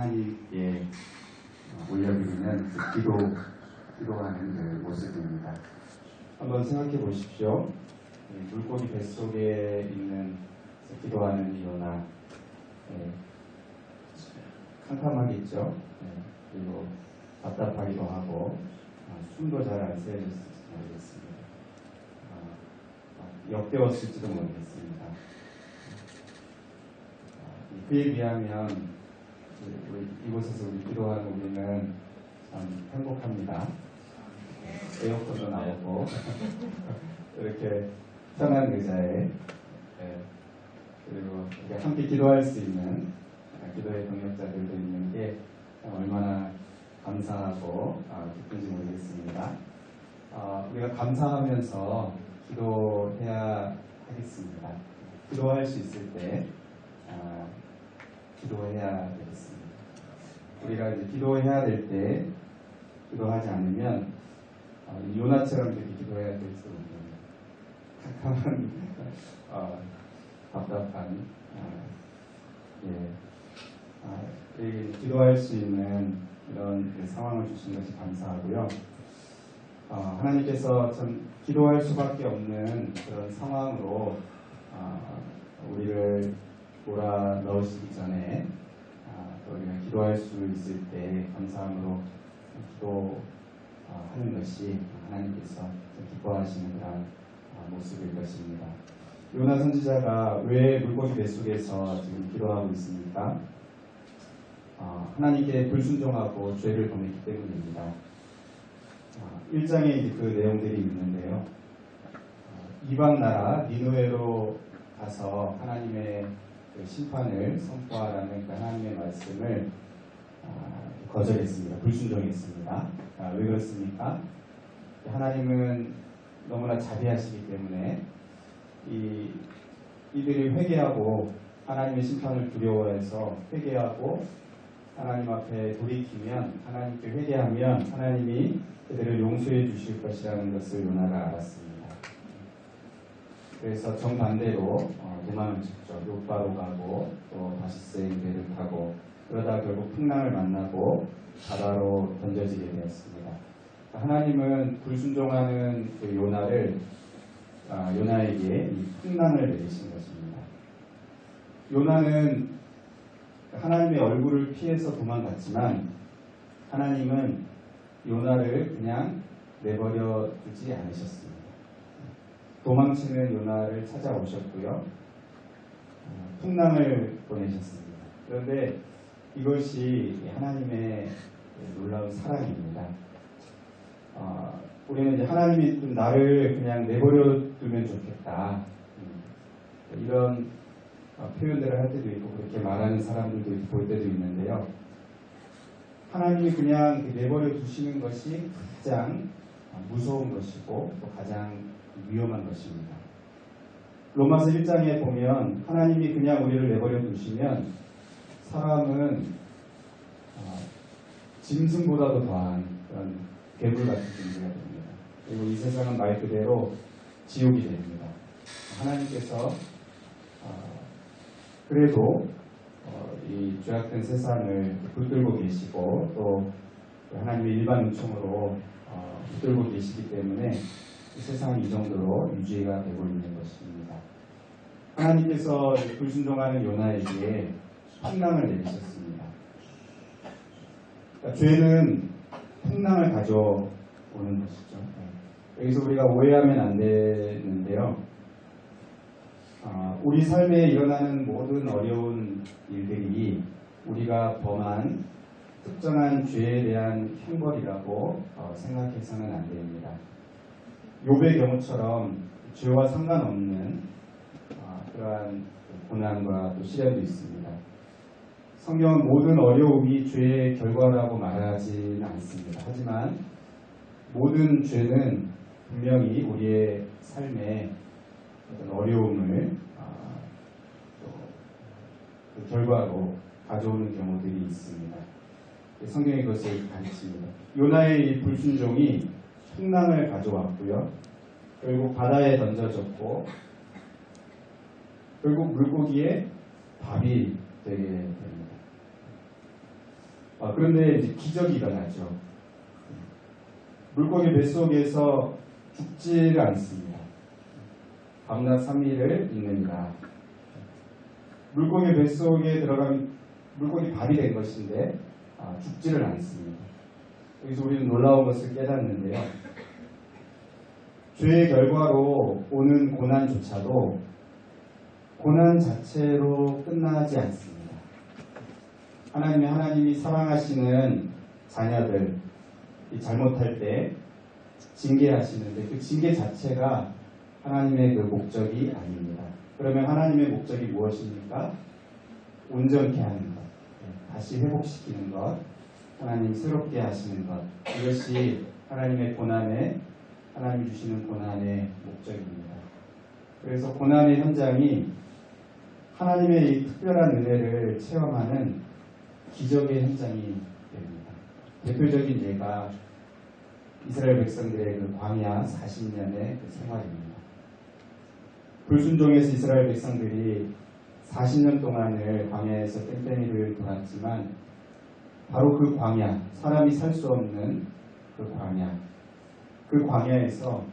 하나님께 올려드리는 기도하는 그 모습입니다. 한번 생각해 보십시오. 물고기 뱃속에 있는 기도하는 이 요나, 캄캄하겠죠. 그리고 답답하기도 하고 숨도 잘 안 쉬어질지 모르겠습니다. 역겨웠을지도 모르겠습니다. 그에 비하면 이곳에서 우리 기도하는 우리는 참 행복합니다. 에어컨도 나오고 이렇게 편한 의자에 그리고 함께 기도할 수 있는 기도의 동역자들도 있는 게 얼마나 감사하고 기쁜지 모르겠습니다. 우리가 감사하면서 기도해야 하겠습니다. 기도할 수 있을 때 기도해야 되겠습니다. 우리가 이제 기도해야 될 때 기도하지 않으면 요나처럼 이렇게 기도해야 될 수 없는 캄캄한 답답한 기도할 수 있는 이런 상황을 주신 것이 감사하고요. 하나님께서 참 기도할 수밖에 없는 그런 상황으로 우리를 몰아 넣으시기 전에 우리가 기도할 수 있을 때 감사함으로 기도하는 것이 하나님께서 기뻐하시는 그런 모습일 것입니다. 요나 선지자가 왜 물고기 뱃속에서 지금 기도하고 있습니까? 하나님께 불순종하고 죄를 범했기 때문입니다. 1장에 그 내용들이 있는데요. 이방 나라 니느웨로 가서 하나님의 그 심판을 선포하라는 그 하나님의 말씀을 거절했습니다. 불순종했습니다. 왜 그렇습니까? 하나님은 너무나 자비하시기 때문에 이들이 회개하고 하나님의 심판을 두려워해서 회개하고 하나님 앞에 돌이키면, 하나님께 회개하면 하나님이 그들을 용서해 주실 것이라는 것을 요나가 알았습니다. 그래서 정반대로 도망을 쳤죠. 욥바로 가고 또 다시스의 배를 타고 그러다 결국 풍랑을 만나고 바다로 던져지게 되었습니다. 하나님은 불순종하는 그 요나에게 이 풍랑을 내리신 것입니다. 요나는 하나님의 얼굴을 피해서 도망갔지만 하나님은 요나를 그냥 내버려 두지 않으셨습니다. 도망치는 요나를 찾아오셨고요. 풍랑을 보내셨습니다. 그런데 이것이 하나님의 놀라운 사랑입니다. 우리는 이제 하나님이 좀 나를 그냥 내버려 두면 좋겠다, 이런 표현들을 할 때도 있고 그렇게 말하는 사람들도 볼 때도 있는데요. 하나님이 그냥 내버려 두시는 것이 가장 무서운 것이고 또 가장 위험한 것입니다. 로마서 1장에 보면 하나님이 그냥 우리를 내버려 두시면 사람은 짐승보다도 더한 그런 괴물 같은 존재가 됩니다. 그리고 이 세상은 말 그대로 지옥이 됩니다. 하나님께서 그래도 이 죄악된 세상을 붙들고 계시고 또 하나님의 일반 은총으로 붙들고 계시기 때문에 이 세상이 이 정도로 유지가 되고 있는 것입니다. 하나님께서 불순종하는 요나에게 풍랑을 내리셨습니다. 그러니까 죄는 풍랑을 가져오는 것이죠. 여기서 우리가 오해하면 안 되는데요. 우리 삶에 일어나는 모든 어려운 일들이 우리가 범한 특정한 죄에 대한 형벌이라고 생각해서는 안 됩니다. 욥의 경우처럼 죄와 상관없는 그러한 고난과 또 시련도 있습니다. 성경은 모든 어려움이 죄의 결과라고 말하지는 않습니다. 하지만 모든 죄는 분명히 우리의 삶에 어떤 어려움을 그 결과로 가져오는 경우들이 있습니다. 성경이 그것을 가르칩니다. 요나의 이 불순종이 풍랑을 가져왔고요. 결국 바다에 던져졌고 결국 물고기의 밥이 되게 됩니다. 그런데 이제 기적이 일어나죠. 물고기 뱃속에서 죽지를 않습니다. 밤낮 3일을 있는다. 물고기 뱃속에 들어가면 물고기 밥이 된 것인데 죽지를 않습니다. 여기서 우리는 놀라운 것을 깨닫는데요. 죄의 결과로 오는 고난조차도 고난 자체로 끝나지 않습니다. 하나님이 사랑하시는 자녀들 잘못할 때 징계하시는데 그 징계 자체가 하나님의 그 목적이 아닙니다. 그러면 하나님의 목적이 무엇입니까? 온전케 하는 것, 다시 회복시키는 것, 하나님 새롭게 하시는 것, 이것이 하나님이 주시는 고난의 목적입니다. 그래서 고난의 현장이 하나님의 이 특별한 은혜를 체험하는 기적의 현장이 됩니다. 대표적인 예가 이스라엘 백성들의 그 광야 40년의 그 생활입니다. 불순종해서 이스라엘 백성들이 40년 동안을 광야에서 땡땡이를 돌았지만 바로 그 광야, 사람이 살 수 없는 그 광야에서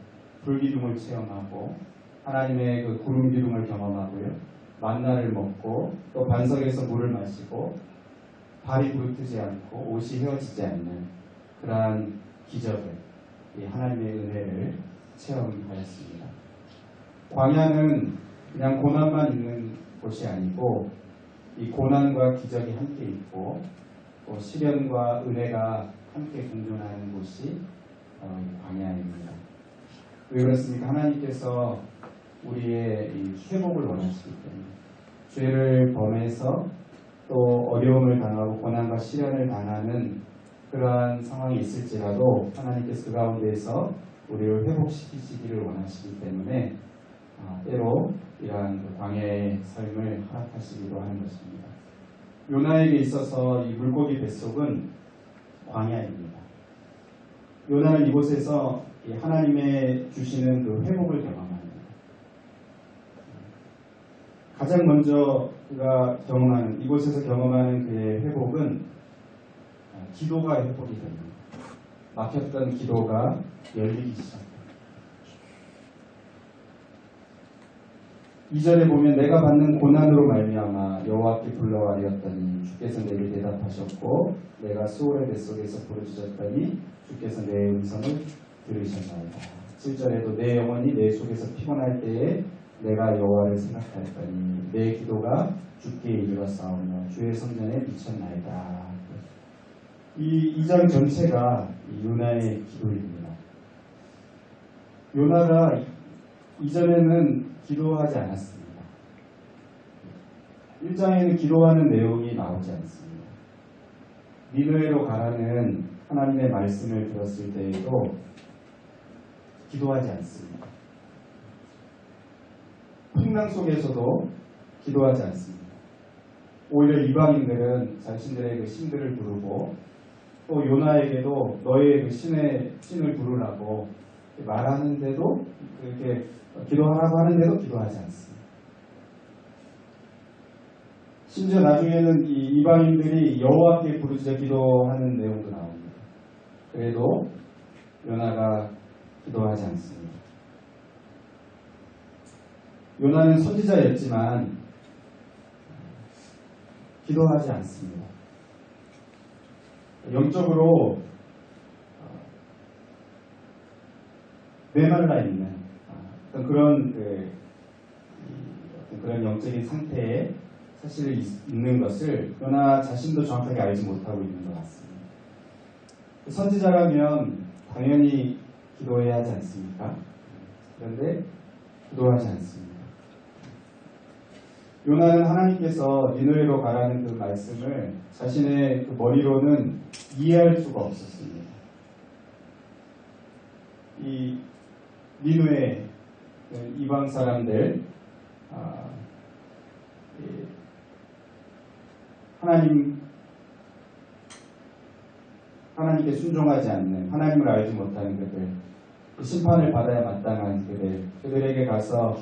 불기둥을 체험하고 하나님의 그 구름 기둥을 경험하고요. 만나를 먹고 또 반석에서 물을 마시고 발이 부르트지 않고 옷이 헤어지지 않는 그러한 기적을 하나님의 은혜를 체험하였습니다. 광야는 그냥 고난만 있는 곳이 아니고 이 고난과 기적이 함께 있고 또 시련과 은혜가 함께 공존하는 곳이 광야입니다. 왜 그렇습니까? 하나님께서 우리의 이 회복을 원하시기 때문에 죄를 범해서 또 어려움을 당하고 고난과 시련을 당하는 그러한 상황이 있을지라도 하나님께서 그 가운데에서 우리를 회복시키시기를 원하시기 때문에 때로 이러한 그 광야의 삶을 허락하시기도 하는 것입니다. 요나에게 있어서 이 물고기 뱃속은 광야입니다. 요나는 이곳에서 하나님의 주시는 그 회복을 경험합니다. 가장 먼저 그가 경험하는 이곳에서 경험하는 그의 회복은 기도가 회복이 됩니다. 막혔던 기도가 열리기 시작합니다. 2절에 보면 내가 받는 고난으로 말미암아 여호와께 불러아뢰었더니 주께서 내게 대답하셨고 내가 수월의 뱃속에서 부르짖었더니 주께서 내 음성을 들으셨나이다. 7절에도 내 영혼이 내 속에서 피곤할 때에 내가 여호와를 생각하였더니 내 기도가 주께 이르렀사오며 주의 성전에 미쳤나이다. 이 2장 전체가 요나의 기도입니다. 요나가 이전에는 기도하지 않았습니다. 1장에는 기도하는 내용이 나오지 않습니다. 니느웨로 가라는 하나님의 말씀을 들었을 때에도 기도하지 않습니다. 풍랑 속에서도 기도하지 않습니다. 오히려 이방인들은 자신들의 그 신들을 부르고 또 요나에게도 너의 그 신을 부르라고 말하는데도 그렇게 기도하라고 하는데도 기도하지 않습니다. 심지어 나중에는 이 이방인들이 여호와께 부르짖어 기도하는 내용도 나옵니다. 그래도 요나가 기도하지 않습니다. 요나는 선지자였지만 기도하지 않습니다. 영적으로 메말라 있는 그런 그런 영적인 상태에 사실 있는 것을 요나 자신도 정확하게 알지 못하고 있는 것 같습니다. 선지자라면 당연히 기도해야 하지 않습니까? 그런데 기도하지 않습니다. 요나는 하나님께서 니느웨로 가라는 그 말씀을 자신의 그 머리로는 이해할 수가 없었습니다. 이 니느웨 이방 사람들 하나님께 순종하지 않는 하나님을 알지 못하는 그들 심판을 받아야 마땅한 그들에게 가서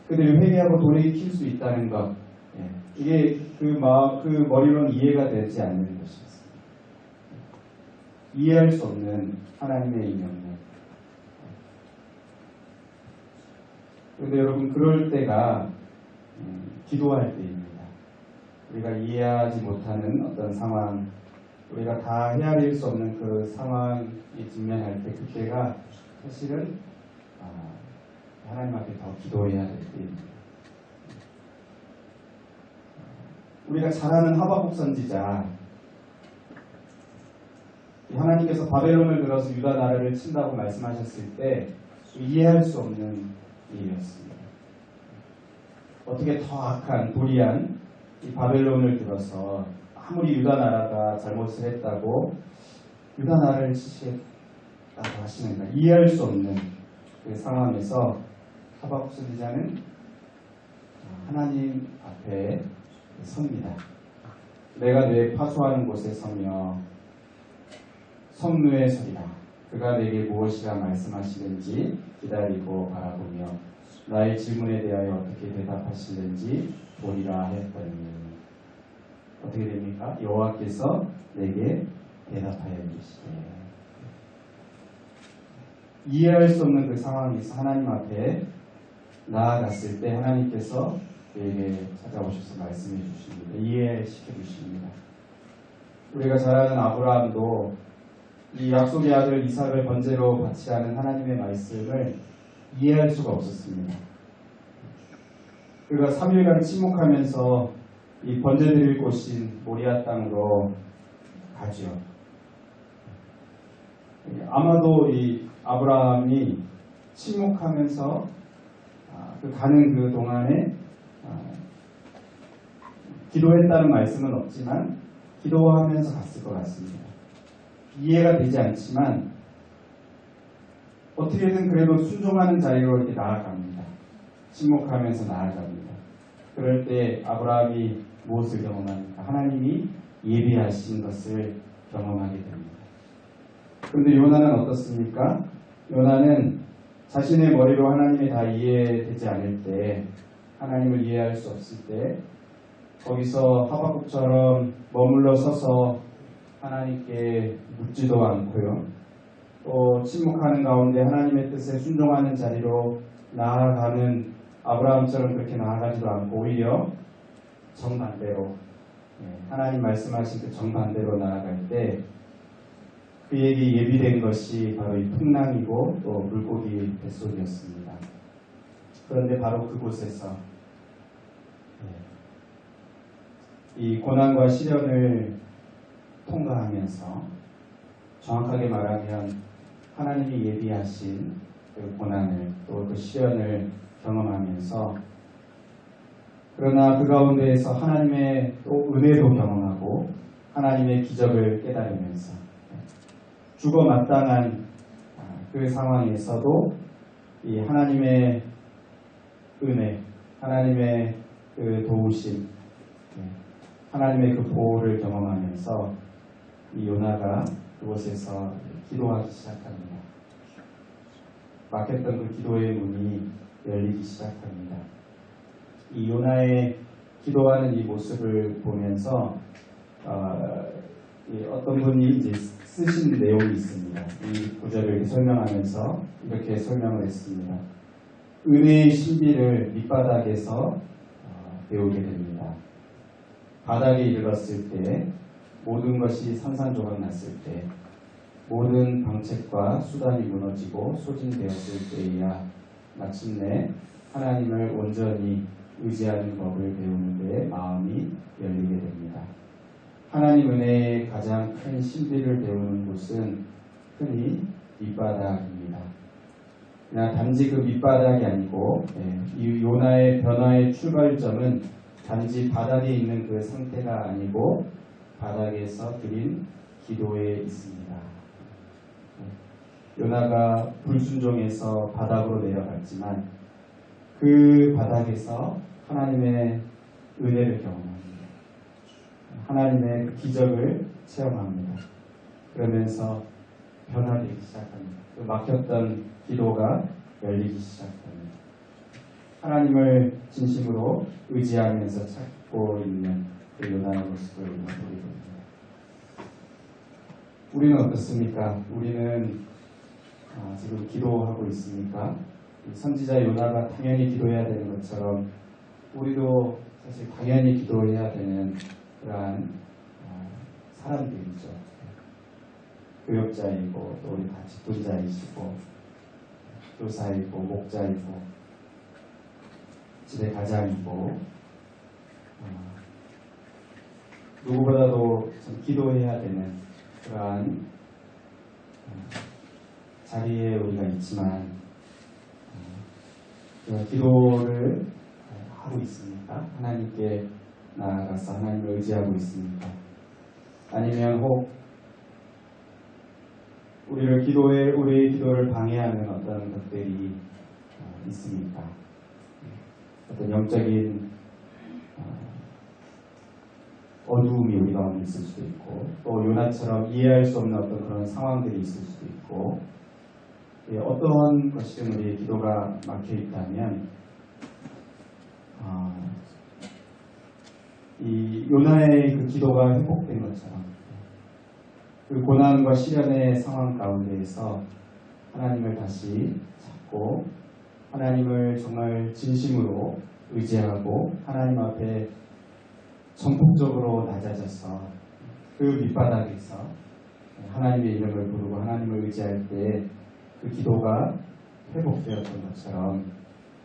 그들이 회개하고 돌이킬 수 있다는 것 예, 이게 그 머리로는 이해가 되지 않는 것이었습니다. 이해할 수 없는 하나님의 이 명령. 그런데 여러분, 그럴 때가 기도할 때입니다. 우리가 이해하지 못하는 어떤 상황, 우리가 다 헤아릴 수 없는 그 상황에 직면할 때, 그때가 사실은 하나님 앞에 더 기도해야 될 때입니다. 우리가 잘 아는 하박국 선지자, 하나님께서 바벨론을 들어서 유다 나라를 친다고 말씀하셨을 때 이해할 수 없는 일이었습니다. 어떻게 더 악한 불의한 이 바벨론을 들어서 아무리 유다 나라가 잘못을 했다고 유다 나라를 치시겠다고 하시는가, 이해할 수 없는 그 상황에서 하박국 선지자는 하나님 앞에 섭니다. 내가 내 파수하는 곳에 서며 성루에 서리라. 그가 내게 무엇이라 말씀하시는지 기다리고 바라보며 나의 질문에 대하여 어떻게 대답하시는지 보리라 했더니, 어떻게 됩니까? 여호와께서 내게 대답하여 이르시되, 이해할 수 없는 그 상황에서 하나님 앞에 나아갔을 때 하나님께서 내게 찾아오셔서 말씀해 주십니다. 이해시켜 주십니다. 우리가 잘 아는 아브라함도 이 약속의 아들 이삭을 번제로 바치라는 하나님의 말씀을 이해할 수가 없었습니다. 그가 3일간 침묵하면서 이 번제드릴 곳인 모리아 땅으로 가죠. 아마도 이 아브라함이 침묵하면서 그 가는 그 동안에 기도했다는 말씀은 없지만 기도하면서 갔을 것 같습니다. 이해가 되지 않지만 어떻게든 그래도 순종하는 자리로 이렇게 나아갑니다. 침묵하면서 나아갑니다. 그럴 때 아브라함이 무엇을 경험합니까? 하나님이 예비하신 것을 경험하게 됩니다. 그런데 요나는 어떻습니까? 요나는 자신의 머리로 하나님이 다 이해되지 않을 때, 하나님을 이해할 수 없을 때 거기서 하박국처럼 머물러 서서 하나님께 묻지도 않고요, 또 침묵하는 가운데 하나님의 뜻에 순종하는 자리로 나아가는 아브라함처럼 그렇게 나아가지도 않고 오히려 정반대로, 하나님 말씀하신 그 정반대로 나아갈 때 그에게 예비된 것이 바로 이 풍랑이고 또 물고기 뱃속이었습니다. 그런데 바로 그곳에서 이 고난과 시련을 통과하면서, 정확하게 말하면 하나님이 예비하신 그 고난을 또 그 시련을 경험하면서, 그러나 그 가운데에서 하나님의 또 은혜도 경험하고 하나님의 기적을 깨달으면서 죽어 마땅한 그 상황에서도 이 하나님의 은혜, 하나님의 그 도우심, 하나님의 그 보호를 경험하면서 이 요나가 그곳에서 기도하기 시작합니다. 막혔던 그 기도의 문이 열리기 시작합니다. 이 요나의 기도하는 이 모습을 보면서 어떤 분이 이제 쓰신 내용이 있습니다. 이 구절을 설명하면서 이렇게 설명을 했습니다. 은혜의 신비를 밑바닥에서 배우게 됩니다. 바닥에 이르렀을 때, 모든 것이 산산조각 났을 때, 모든 방책과 수단이 무너지고 소진되었을 때에야 마침내 하나님을 온전히 의지하는 법을 배우는 데 마음이 열리게 됩니다. 하나님 은혜의 가장 큰 신비를 배우는 곳은 흔히 밑바닥입니다. 그냥 단지 그 밑바닥이 아니고, 이 요나의 변화의 출발점은 단지 바닥에 있는 그 상태가 아니고 바닥에서 드린 기도에 있습니다. 요나가 불순종해서 바닥으로 내려갔지만 그 바닥에서 하나님의 은혜를 경험합니다. 하나님의 그 기적을 체험합니다. 그러면서 변화되기 시작합니다. 그 막혔던 기도가 열리기 시작합니다. 하나님을 진심으로 의지하면서 찾고 있는 그 요나의 모습을 우리가 보게 됩니다. 우리는 어떻습니까? 우리는 지금 기도하고 있습니까? 선지자 요나가 당연히 기도해야 되는 것처럼 우리도 사실 당연히 기도해야 되는 그러한 사람들이죠. 교역자이고 또 우리 다 직분자이시고 교사이고 목자이고 집의 가장이고 누구보다도 좀 기도해야 되는 그러한 자리에 우리가 있지만 기도를 하고 있습니까? 하나님께 나아가서 하나님을 의지하고 있습니까? 아니면 혹 우리의 기도를 방해하는 어떤 것들이 있습니까? 어떤 영적인 어두움이 우리 가운데 있을 수도 있고 또 요나처럼 이해할 수 없는 어떤 그런 상황들이 있을 수도 있고 어떤 것이든 우리의 기도가 막혀 있다면 이 요나의 그 기도가 회복된 것처럼 그 고난과 시련의 상황 가운데에서 하나님을 다시 찾고 하나님을 정말 진심으로 의지하고 하나님 앞에 전폭적으로 낮아져서 그 밑바닥에서 하나님의 이름을 부르고 하나님을 의지할 때 그 기도가 회복되었던 것처럼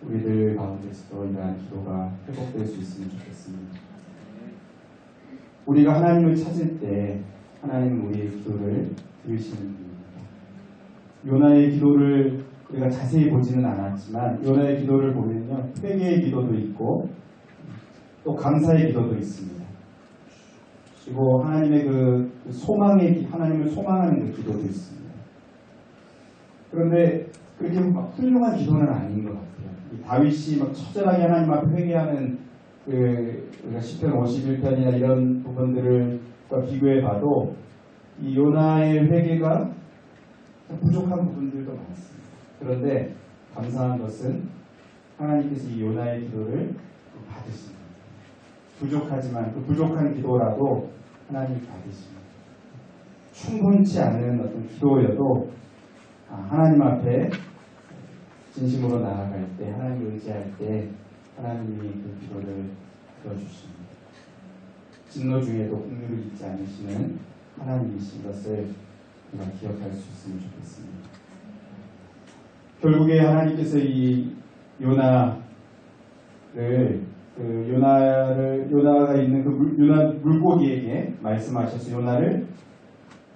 우리들 가운데서도 이러한 기도가 회복될 수 있으면 좋겠습니다. 우리가 하나님을 찾을 때 하나님은 우리의 기도를 들으시는 분입니다. 요나의 기도를 우리가 자세히 보지는 않았지만 요나의 기도를 보면요, 회개의 기도도 있고 또 감사의 기도도 있습니다. 그리고 하나님의 그 하나님을 소망하는 그 기도도 있습니다. 그런데 그렇게 막 훌륭한 기도는 아닌 것 같아요. 이 다윗이 막 처절하게 하나님 앞에 회개하는 우리가 시편 51편이나 이런 부분들과 비교해 봐도 이 요나의 회개가 부족한 부분들도 많습니다. 그런데 감사한 것은 하나님께서 이 요나의 기도를 받으십니다. 부족하지만 그 부족한 기도라도 하나님이 받으십니다. 충분치 않은 어떤 기도여도 하나님 앞에 진심으로 나아갈 때 하나님을 의지할 때 하나님이 그 기도를 들어주십니다. 진노 중에도 긍휼을 잊지 않으시는 하나님이신 것을 우리가 기억할 수 있으면 좋겠습니다. 결국에 하나님께서 이 요나가 있는 그 요나 물고기에게 말씀하셔서 요나를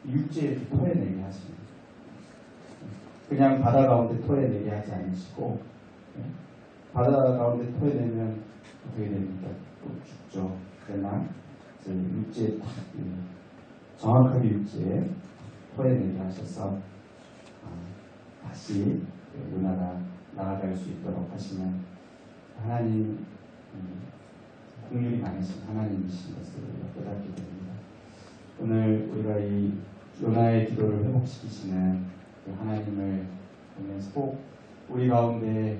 육지에 토해내게 하십니다. 그냥 바다 가운데 토해내게 하지 않으시고 바다 가운데 토해내면 어떻게 됩니까? 또 죽죠. 그러나 육지에 정확하게 육지에 토해내게 하셔서 다시 요나가 나아갈 수 있도록 하시는 하나님 긍휼이 많으신 하나님이신 것을 깨닫게 됩니다. 오늘 우리가 이 요나의 기도를 회복시키시는 하나님을 보면서 꼭 우리 가운데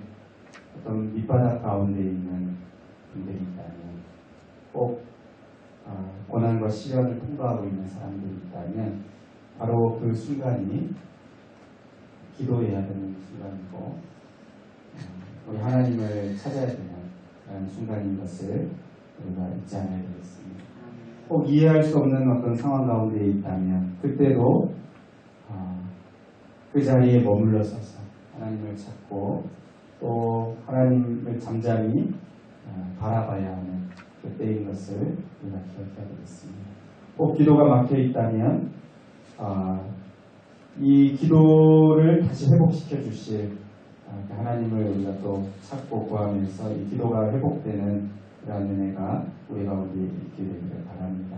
어떤 밑바닥 가운데 있는 분들이 있다면 꼭 고난과 시련을 통과하고 있는 사람들이 있다면 바로 그 순간이 기도해야 되는 순간이고 우리 하나님을 찾아야 되는 그런 순간인 것을 우리가 잊지 않아야 되겠습니다. 꼭 이해할 수 없는 어떤 상황 가운데 있다면 그때도 그 자리에 머물러 서서 하나님을 찾고 또 하나님을 잠잠히 바라봐야 하는 그때인 것을 우리가 기억해야 되겠습니다. 꼭 기도가 막혀 있다면 이 기도를 다시 회복시켜 주실 하나님을 우리가 또 찾고 구하면서 이 기도가 회복되는 그런 은혜가 우리 가운데 있게 되기를 바랍니다.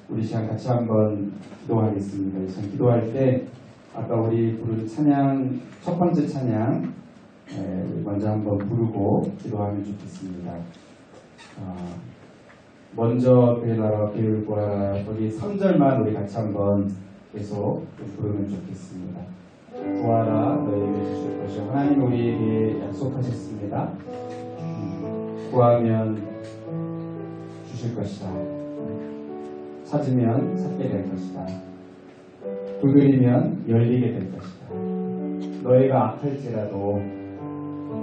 우리 시간 같이 한번 기도하겠습니다. 이 시간 기도할 때 아까 우리 부른 찬양, 첫 번째 찬양 먼저 한번 부르고 기도하면 좋겠습니다. 먼저 그의 나라와 그의 의를 구하라, 거기 3절만 우리 같이 한번 계속 부르면 좋겠습니다. 구하라 너희에게 주실 것이 하나님 우리에게 약속하셨습니다. 구하면 주실 것이다. 찾으면 찾게 될 것이다. 두드리면 열리게 될 것이다. 너희가 악할지라도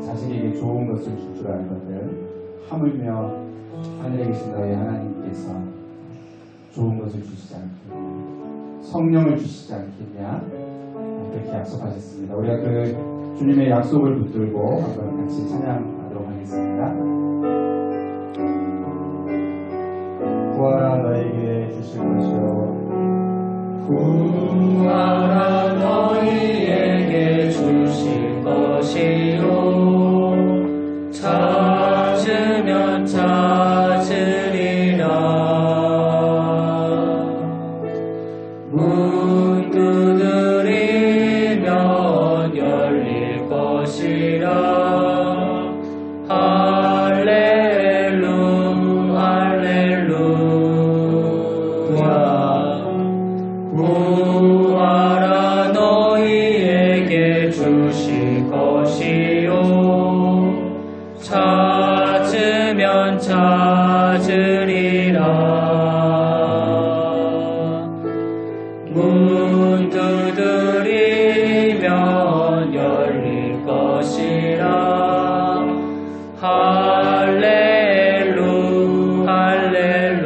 자식에게 좋은 것을 줄 줄 알거든. 하물며 하늘에 계신 너희 하나님께서 좋은 것을 주시지 않겠냐, 성령을 주시지 않겠냐, 그렇게 약속하셨습니다. 우리가 그 주님의 약속을 붙들고 한번 같이 찬양하도록 하겠습니다. 구하라 너에게 주실 것이요, 구하라 너희에게 주실 것이요, 찾으면 찾으리라. 문 두드리면 열릴 것이라. 할렐루 할렐루야. 구하라 너희에게 주실 것이요, 찾으면 찾으리라. 문 두드리면 열릴 것이라. 할렐루 할렐루야.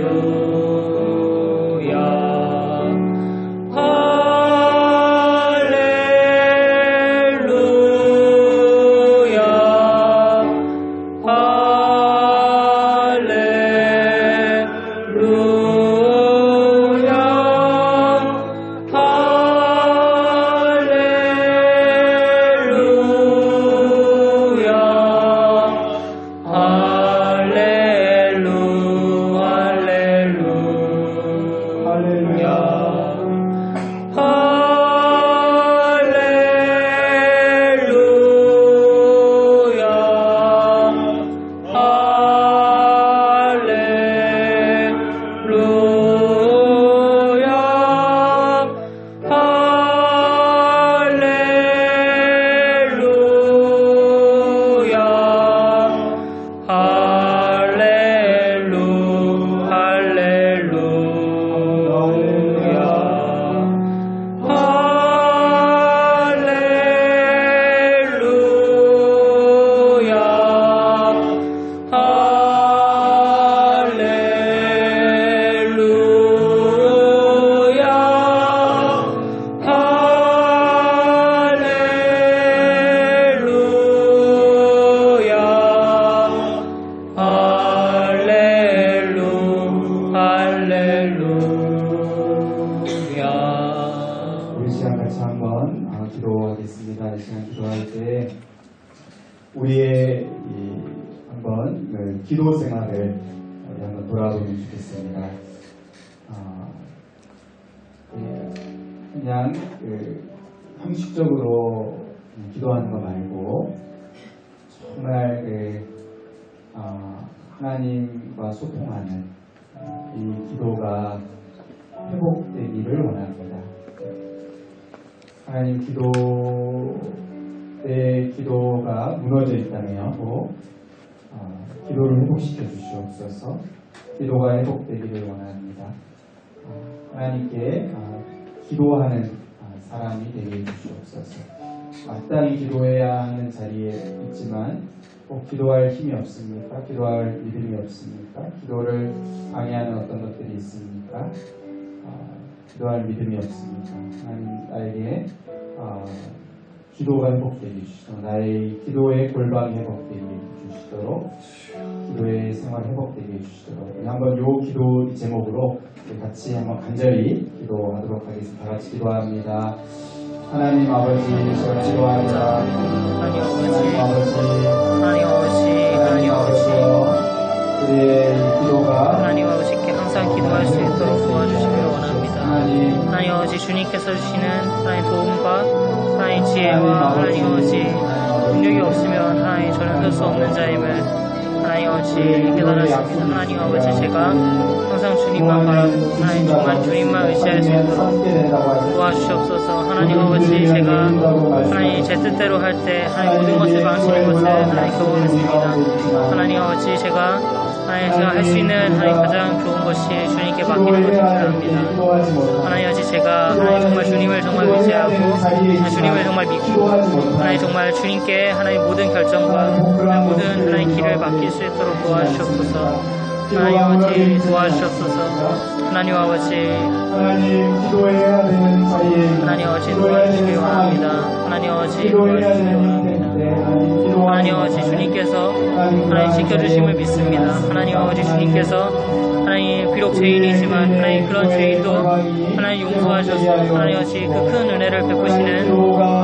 우리 시간 같이 한번 기도하겠습니다. 이 시간 기도할 때 우리의 한번 기도 생활을 우리 한번 돌아보면 좋겠습니다. 그냥 형식적으로 기도하는 거 말고 정말 하나님과 소통하는 이 기도가 회복되기를 원합니다. 하나님, 내 기도가 무너져 있다면 기도를 회복시켜 주시옵소서. 기도가 회복되기를 원합니다. 하나님께 기도하는 사람이 되게 해주시옵소서. 마땅히 기도해야 하는 자리에 있지만 꼭 기도할 힘이 없습니까? 기도할 믿음이 없습니까? 기도를 방해하는 어떤 것들이 있습니까? 기도할 믿음이 없습니까? 하나님, 나에게 기도가 회복되게 해주시고 나의 기도의 골방이 회복되게 해주시도록, 기도의 생활 회복되게 해주시도록, 한번 요 기도 제목으로 같이 한번 간절히 기도하도록 하겠습니다. 다 같이 기도합니다. 하나님 아버지, 제가 기도합니다. 하나님 아버지, 우리의 기도가 하나님 아버지께 항상 기도할 수 있도록 도와주시기를 원합니다. 하나님 아버지, 주님께서 주시는 하나님 도움과 하나님 지혜와 하나님 아버지 능력이 없으면 하나님 저는 할 수 없는 자임을 하나님 아버지 깨달았습니다. 하나님 아버지 제가 항상 주님만 바라고 하나님 정말 주님만 의지할 수 있도록 도와주시옵소서. 하나님 아버지 제가 하나님 제 뜻대로 할 때 하나님 모든 것을 망치는 것을 하나님 경험했습니다. 하나님 아버지 제가 할 수 있는 하나님 가장 좋은 것이 주님께 맡기는 것인 줄 압니다. 하나님 아버지 제가 하나님 정말 주님을 정말 의지하고 주님을 정말 믿고 하나님 정말 주님께 하나님 모든 결정과 모든 하나님 길을 맡길 수 있도록 도와주시옵소서. 하나님 아버지 도와주시옵소서. 하나님 아버지 하나님 아버지 도와주시기 원합니다. 하나님 아버지 도와주시기 원합니다. 하나님 아버지 주님께서 하나님 지켜주심을 믿습니다. 하나님 아버지 주님께서 하나님 비록 죄인이지만 하나님 그런 죄인도 하나님 용서하셔서 하나님 아버지 그 큰 은혜를 베푸시는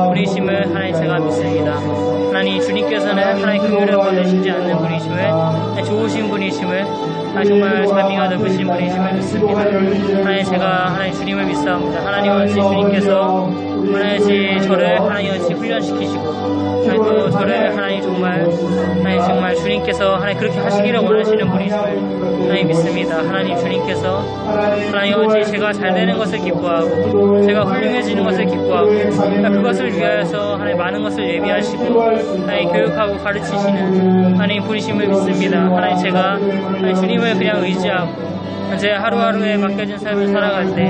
분이심을 하나님 제가 믿습니다. 하나님 주님께서는 하나님 긍휼을 받으시지 않는 분이심을 좋으신 분이심을 정말 자비가 넓으신 분이심을 믿습니다. 하나님 제가 하나님 주님을 믿사옵니다. 하나님 아버지 주님께서 하나님 저를 하나님 아버지 훈련시키시고 또 저를 하나님 정말 주님께서 하나님 그렇게 하시기를 원하시는 분이심을 하나님 믿습니다. 하나님 주님께서 하나님 아버지 제가 잘 되는 것을 기뻐하고 제가 훌륭해지는 것을 기뻐하고 그것을 위하여서 하나님 많은 것을 예비하시고 하나님 교육하고 가르치시는 하나님 분이심을 믿습니다. 하나님 제가 하나님 주님을 그냥 의지하고 제 하루하루에 맡겨진 삶을 살아갈 때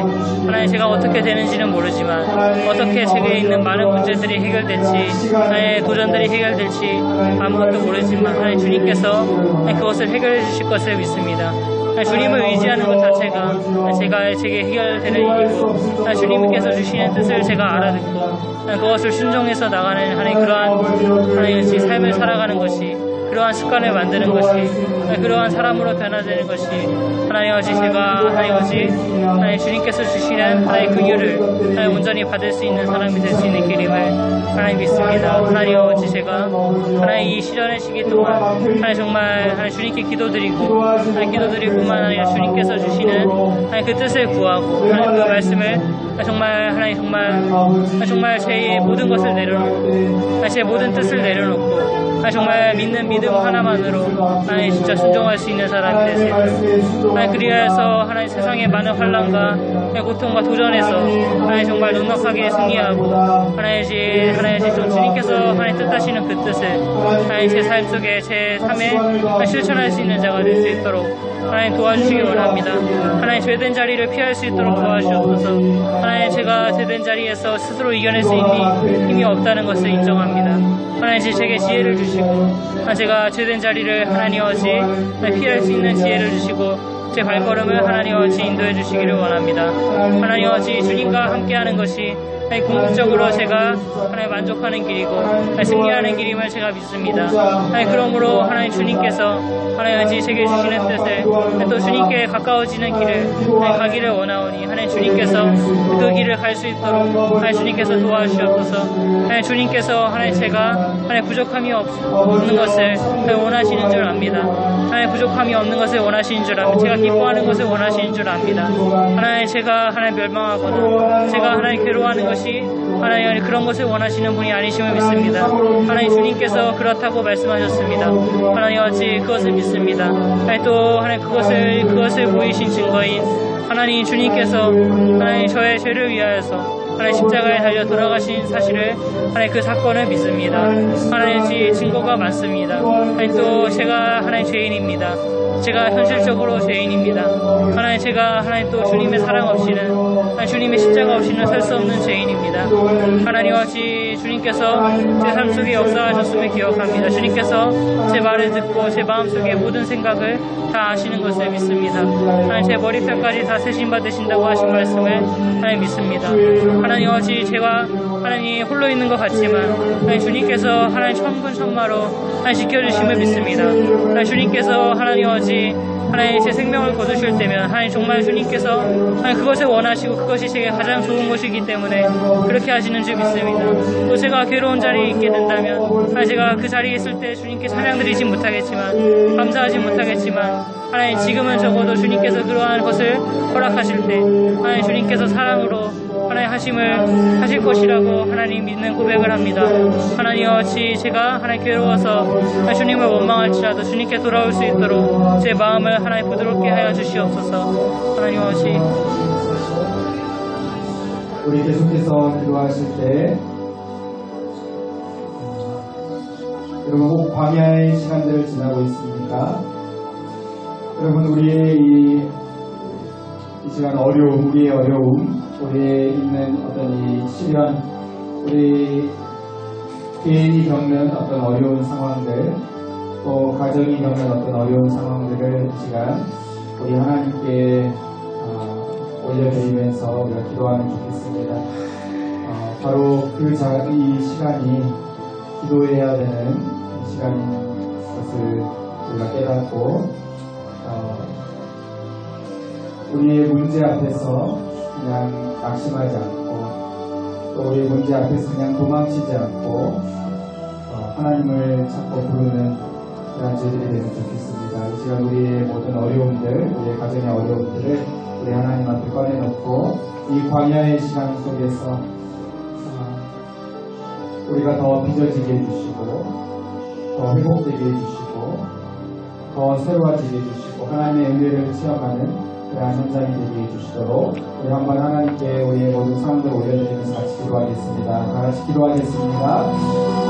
하나님 제가 어떻게 되는지는 모르지만 어떻게 제게 있는 많은 문제들이 해결될지 하나님의 도전들이 해결될지 아무것도 모르지만 하나님 주님께서 그것을 해결해 주실 것을 믿습니다. 주님을 의지하는 것 자체가 제게 해결되는 일이고 주님께서 주시는 뜻을 제가 알아듣고 그것을 순종해서 나가는 하나님 그러한 하나님 삶을 살아가는 것이 그러한 습관을 만드는 것이 그러한 사람으로 변화되는 것이 하나님 아버지 제가 하나님 아버지 하나님 주님께서 주시는 하나님 긍휼을 하나님 온전히 받을 수 있는 사람이 될 수 있는 길임을 하나님 믿습니다. 하나님 아버지 제가 하나님 이 시련의 시기 동안 하나님 정말 하나님 주님께 기도드리고 하나님 기도드리고만 아니라 주님께서 주시는 하나님 그 뜻을 구하고 하나님 그 말씀을 정말 제 모든 것을 내려놓고 제 모든 뜻을 내려놓고 정말 믿는 믿음 하나만으로 하나님 진짜 순종할 수 있는 사람이 될 수 있도록 하나님 그리하여서 하나님 세상의 많은 환난과 고통과 도전에서 하나님 정말 넉넉하게 승리하고 하나님 주님께서 하나님 뜻하시는 그 뜻을 하나님 제 삶 속에 제 삶에 실천할 수 있는 자가 될 수 있도록 하나님 도와주시기 원합니다. 하나님 죄된 자리를 피할 수 있도록 도와주시옵소서. 하나님 제가 죄된 자리에서 스스로 이겨낼 수 있는 힘이 없다는 것을 인정합니다. 하나님 제게 지혜를 주시고 제가 죄된 자리를 하나님 아버지 피할 수 있는 지혜를 주시고 제 발걸음을 하나님 아버지 인도해 주시기를 원합니다. 하나님 아버지 주님과 함께하는 것이 궁극적으로 제가 하나님 만족하는 길이고 승리하는 길임을 제가 믿습니다. 그러므로 하나님 주님께서 하나님 아버지 제게 주시는 뜻을 또 주님께 가까워지는 길을 가기를 원하오니 하나님 주님께서 그 길을 갈 수 있도록 하나님 주님께서 도와주시옵소서. 하나님 주님께서 하나님 제가 하나님 부족함이 없는 것을 원하시는 줄 압니다. 하나님 부족함이 없는 것을 원하시는 줄 압니다. 제가 기뻐하는 것을 원하시는 줄 압니다. 하나님 제가 하나님 멸망하거나 제가 하나님 괴로워하는 것이 하나님 그런 것을 원하시는 분이 아니심을 믿습니다. 하나님 주님께서 그렇다고 말씀하셨습니다. 하나님 아버지 그것을 믿습니다. 또 하나님 그것을 보이신 증거인 하나님 주님께서 하나님 저의 죄를 위하여서 하나님 십자가에 달려 돌아가신 사실을 하나님 그 사건을 믿습니다. 하나님 증거가 많습니다. 하나님 또 제가 하나님 죄인입니다. 제가 현실적으로 죄인입니다. 하나님 제가 하나님 또 주님의 사랑 없이는 하나님 주님의 십자가 없이는 설 수 없는 죄인입니다. 하나님 아버지 주님께서 제 삶 속에 역사하셨음을 기억합니다. 주님께서 제 말을 듣고 제 마음속의 모든 생각을 다 아시는 것을 믿습니다. 하나님 제 머리뼈까지 다 세심받으신다고 하신 말씀을 하나님 믿습니다. 하나님 아버지 제가 하나님 홀로 있는 것 같지만 하나님 주님께서 하나님 천군천마로 하나님 지켜주심을 믿습니다. 하나님 주님께서 하나님 아버지 하나님 제 생명을 거두실 때면 하나님 정말 주님께서 하나님 그것을 원하시고 그것이 제게 가장 좋은 것이기 때문에 그렇게 하시는 줄 믿습니다. 또 제가 괴로운 자리에 있게 된다면 하나님 제가 그 자리에 있을 때 주님께 찬양드리지 못하겠지만 감사하지 못하겠지만 하나님 지금은 적어도 주님께서 그러한 것을 허락하실 때 하나님 주님께서 사랑으로 하나님 하실 것이라고 하나님 믿는 고백을 합니다. 하나님 어찌 제가 하나님 괴로워서 주님을 원망할지라도 주님께 돌아올 수 있도록 제 마음을 하나님 부드럽게 하여 주시옵소서. 하나님 어찌 우리 계속해서 기도하실 때 여러분 혹 광야의 시간들을 지나고 있습니까? 여러분 우리의 이 시간 어려움, 우리의 어려움, 우리의 있는 어떤 이 시련, 우리 개인이 겪는 어떤 어려운 상황들, 또 가정이 겪는 어떤 어려운 상황들을 이 시간 우리 하나님께 올려드리면서 우리가 기도하면 좋겠습니다. 바로 이 시간이 기도해야 되는 이 시간인 것을 우리가 깨닫고 우리의 문제 앞에서 그냥 낙심하지 않고 또 우리의 문제 앞에서 그냥 도망치지 않고 하나님을 찾고 부르는 그런 저희들이 되면 좋겠습니다. 이 시간 우리의 모든 어려움들, 우리의 가정의 어려움들을 우리 하나님 앞에 꺼내놓고 이 광야의 시간 속에서 우리가 더 빚어지게 해주시고 더 회복되게 해주시고 더 새로워지게 해주시고 하나님의 은혜를 체험하는 그러한 현장이 되게 해주시도록 우리 한번 하나님께 우리의 모든 상황들을 올려드리면서 같이 기도하겠습니다. 다 같이 기도하겠습니다.